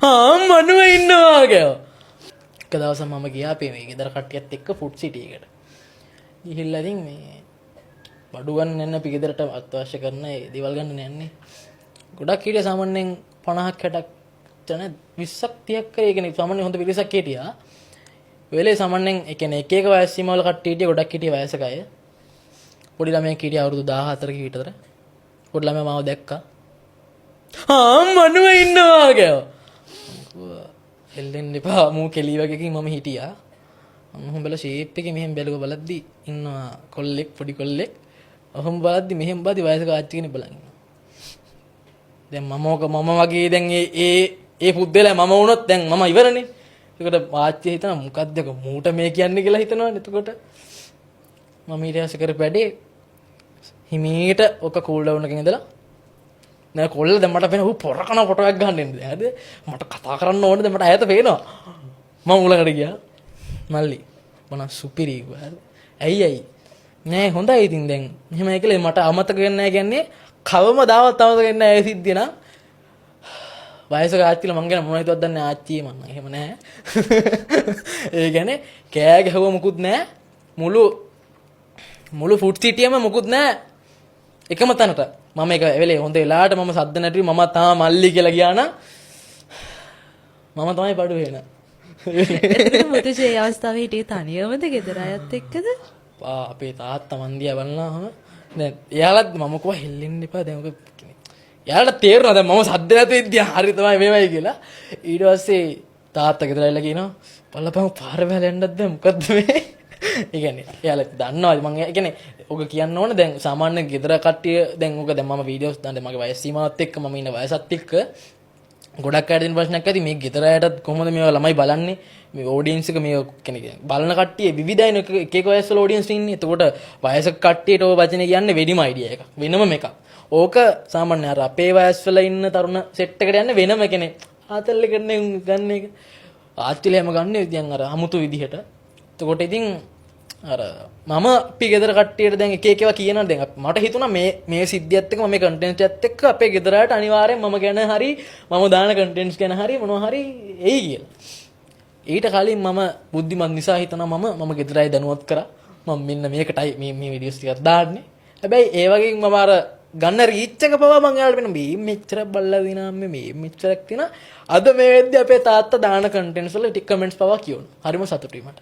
මනුව ඉන්නවා කියලා. එක දවසක් මම ගියා අපේ මේ ගෙදර කට්ටියත් එක්ක ෆුඩ් සිටි එකට. ගිහිල්ලා ඉතින් මේ බඩු ගන්න යන අපි ගෙදරට අත්‍යවශ්‍ය කරන ඒ දේවල් ගන්න යන්නේ. ගොඩක් හිටිය සාමාන්‍යයෙන් 50ක් 60ක් ජන 20ක් 30ක් ඒ කියන්නේ සාමාන්‍ය හොඳ පිරිසක් හිටියා. වෙලේ සාමාන්‍යයෙන් ඒ කියන්නේ එක එක වයස් සීමාවල කට්ටිය හිටිය ගොඩක් හිටිය වයසක අය. පොඩි ළමයෙක් හිටියා අවුරුදු 14ක විතර. පොඩි ළමයා මාව දැක්කා. මනුව ඉන්නවා කියලා. හෙල්ලෙන්න එපා මූ කෙලි වගේකින් මම හිටියා. මම බල ෂේප් එකේ මෙහෙම බැලුව බලද්දි ඉන්නවා කොල්ලෙක් පොඩි කොල්ලෙක්. ඔහොම බලද්දි මෙහෙම බලද්දි වයසක ආච්චි කෙනෙක් බලන් ඉන්නවා. දැන් මම වගේ දැන් ඒ පුද්දලා මම වුණොත් දැන් මම ඉවරනේ. ඒකට ආච්චි හිතන මොකද්ද මූට මේ කියන්නේ කියලා හිතනවනේ. එතකොට මම ඊට පස්සේ කරපු වැඩේ හිමීට ඔක කූල් ඩවුන් එකකින් ඉඳලා නෑ කොල්ල දැන් මට පේන ඌ පොරකන ෆොටෝ එකක් ගන්න ඉන්නේ. හරිද? මට කතා කරන්න ඕනේ දැන් මට ඈත පේනවා. මම උලකට ගියා. මල්ලි මොන සුපිරි කිව්වා. ඇයි නෑ හොඳයි ඉතින් දැන් එහෙම ඒකලේ මට අමතක වෙන්නේ නැහැ කියන්නේ කවමදාවත් අමතක වෙන්නේ නැහැ ඒ සිද්ධිය නම්. වයසක ආච්චිලා මං ගැන මොනවද හිතුවත් දන්නේ ආච්චි මං එහෙම නැහැ. ඒ කියන්නේ කෑ ගැහුව මුකුත් නැහැ. මුළු ෆුඩ් සිටියම මුකුත් නැහැ. එකම තැනට මම ඒක වෙලේ හොඳ වෙලාවට මම සද්ද නැටි මම තාම මල්ලි කියලා ගියා නම් මම තමයි බඩු වෙන. එතන මුතුජේ ඒ අවස්ථාවේ හිටියේ තනියමද ගෙදර අයත් එක්කද? අපේ තාත්තා මන් දිහා බලනවාම දැන් එයාලත් මම කොහොම හෙල්ලෙන්න එපා දැන් ඔක එයාලට තේරුණා දැන් මම සද්ද නැතුව ඉද්දියා හරි තමයි මේවයි කියලා. ඊට පස්සේ තාත්තා ගෙදර ඇවිල්ලා කියනවා බලපන් පාර වැල යන්නත් දැන් මොකද්ද මේ? ඒ කියන්නේ එයාලා දන්නවා මම ඒ කියන්නේ ඔක කියන්න ඕනේ දැන් සාමාන්‍ය ගෙදර කට්ටිය දැන් ඔක දැන් මම වීඩියෝස් දාන්නේ මගේ වයස් සීමාවත් එක්ක මම ඉන්න වයසත් එක්ක ගොඩක් අයට දෙන ප්‍රශ්නයක් ඇති මේ ගෙදර අයටත් කොහොමද මේවා ළමයි බලන්නේ මේ ඔඩියන්ස් එක මේ කියන්නේ බලන කට්ටිය විවිධයින එක එක වයස් වල ඔඩියන්ස් ඉන්නේ. එතකොට වයසක කට්ටියට ඔය වචනේ කියන්නේ වෙඩිම අයිඩියා එකක් වෙනම එකක්. ඕක සාමාන්‍ය අර අපේ වයස් වල ඉන්න තරුණ සෙට් එකට යන්නේ වෙනම කෙනෙක්. ආතල් එකට ගන්න එක ආච්චිලා හැම ගන්න ඉතින් අර අමුතු විදිහට. එතකොට ඉතින් අර මම අපි ගෙදර කට්ටියට දැන් එක එක ඒවා කියනවා දැන් මට හිතුණා මේ සිද්ධියත් එක්ක මම මේ කන්ටෙන්ට් එකත් එක්ක අපේ ගෙදරට අනිවාර්යෙන් මම ගැන හරි මම දාන කන්ටෙන්ට්ස් ගැන හරි මොනවා හරි එයි කියලා. ඊට කලින් මම බුද්ධිමත් නිසා හිතනවා මම ගෙදර අය දැනුවත් කරා මම මෙන්න මේකටයි මේ වීඩියෝස් ටිකක් දාන්නේ. හැබැයි ඒ වගේ මම අර ගන්න රීච් එක පවා මම යාළුවා වෙන මේ මෙච්චර බල්ලා දිනා මේ මෙච්චරක් තිනා අද මේ වෙද්දි අපේ තාත්තා දාන කන්ටෙන්ට්ස් වල ටික කමෙන්ට්ස් පවා කියනවා. හරිම සතුටුයි මට.